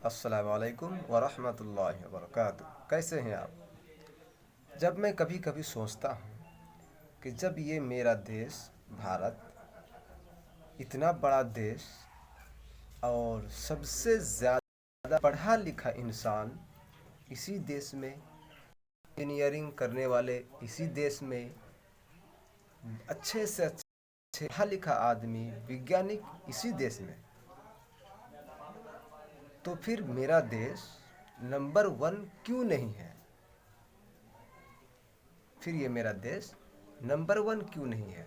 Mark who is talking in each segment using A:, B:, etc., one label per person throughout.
A: अस्सलामु अलैकुम वरहमतुल्लाहि वबरकातुहू। कैसे हैं आप? जब मैं कभी कभी सोचता हूँ कि जब ये मेरा देश भारत इतना बड़ा देश और सबसे ज़्यादा पढ़ा लिखा इंसान इसी देश में, इंजीनियरिंग करने वाले इसी देश में, अच्छे से अच्छे पढ़ा लिखा आदमी वैज्ञानिक इसी देश में, तो फिर मेरा देश नंबर वन क्यों नहीं है? फिर ये मेरा देश नंबर वन क्यों नहीं है?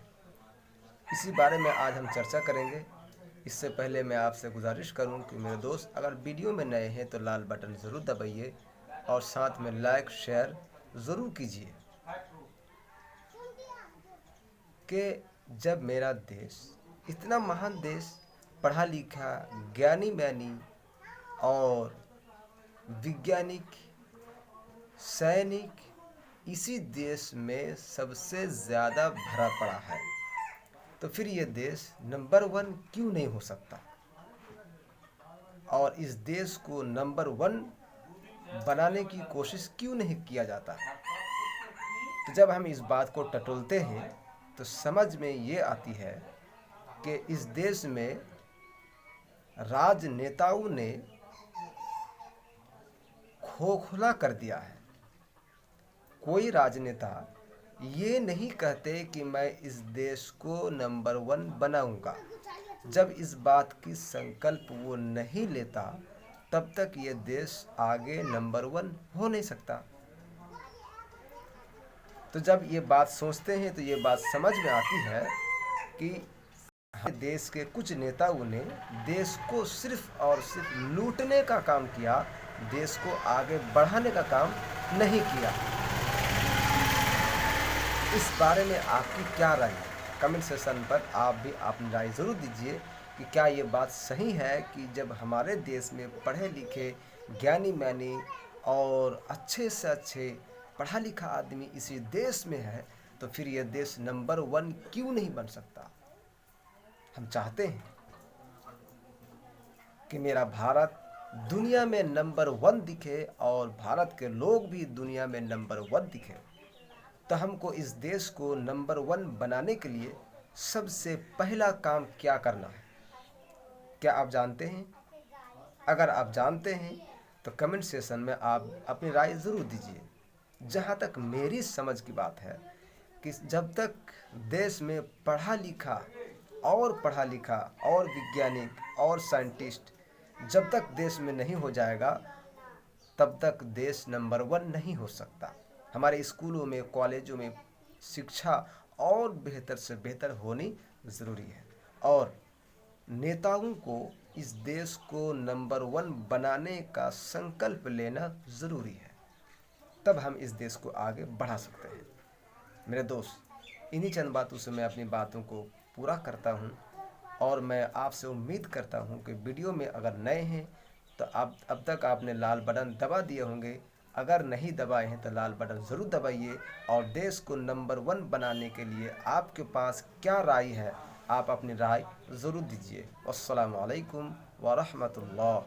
A: इसी बारे में आज हम चर्चा करेंगे। इससे पहले मैं आपसे गुजारिश करूं कि मेरे दोस्त अगर वीडियो में नए हैं तो लाल बटन ज़रूर दबाइए और साथ में लाइक शेयर ज़रूर कीजिए कि जब मेरा देश, इतना महान देश, पढ़ा लिखा, ज्ञानी म्यानी और वैज्ञानिक, सैनिक इसी देश में सबसे ज़्यादा भरा पड़ा है, तो फिर ये देश नंबर वन क्यों नहीं हो सकता? और इस देश को नंबर वन बनाने की कोशिश क्यों नहीं किया जाता? तो जब हम इस बात को टटोलते हैं तो समझ में ये आती है कि इस देश में राजनेताओं ने खोखला कर दिया है। कोई राजनेता ये नहीं कहते कि मैं इस देश को नंबर वन बनाऊंगा। जब इस बात की संकल्प वो नहीं लेता तब तक ये देश आगे नंबर वन हो नहीं सकता। तो जब ये बात सोचते हैं तो ये बात समझ में आती है कि देश के कुछ नेताओं ने देश को सिर्फ और सिर्फ लूटने का काम किया, देश को आगे बढ़ाने का काम नहीं किया। इस बारे में आपकी क्या राय है? कमेंट सेक्शन पर आप भी अपनी राय ज़रूर दीजिए कि क्या ये बात सही है कि जब हमारे देश में पढ़े लिखे, ज्ञानी म्यानी और अच्छे से अच्छे पढ़ा लिखा आदमी इसी देश में है, तो फिर यह देश नंबर वन क्यों नहीं बन सकता? हम चाहते हैं कि मेरा भारत दुनिया में नंबर वन दिखे और भारत के लोग भी दुनिया में नंबर वन दिखे। तो हमको इस देश को नंबर वन बनाने के लिए सबसे पहला काम क्या करना है? क्या आप जानते हैं? अगर आप जानते हैं तो कमेंट सेक्शन में आप अपनी राय ज़रूर दीजिए। जहाँ तक मेरी समझ की बात है कि जब तक देश में पढ़ा लिखा और वैज्ञानिक और साइंटिस्ट जब तक देश में नहीं हो जाएगा तब तक देश नंबर वन नहीं हो सकता। हमारे स्कूलों में, कॉलेजों में शिक्षा और बेहतर से बेहतर होनी ज़रूरी है और नेताओं को इस देश को नंबर वन बनाने का संकल्प लेना ज़रूरी है। तब हम इस देश को आगे बढ़ा सकते हैं। मेरे दोस्त, इन्हीं चंद बातों से मैं अपनी बातों को पूरा करता हूँ और मैं आपसे उम्मीद करता हूँ कि वीडियो में अगर नए हैं तो आप अब तक आपने लाल बटन दबा दिए होंगे। अगर नहीं दबाए हैं तो लाल बटन ज़रूर दबाइए और देश को नंबर वन बनाने के लिए आपके पास क्या राय है, आप अपनी राय ज़रूर दीजिए। अस्सलामु अलैकुम व रहमतुल्लाह।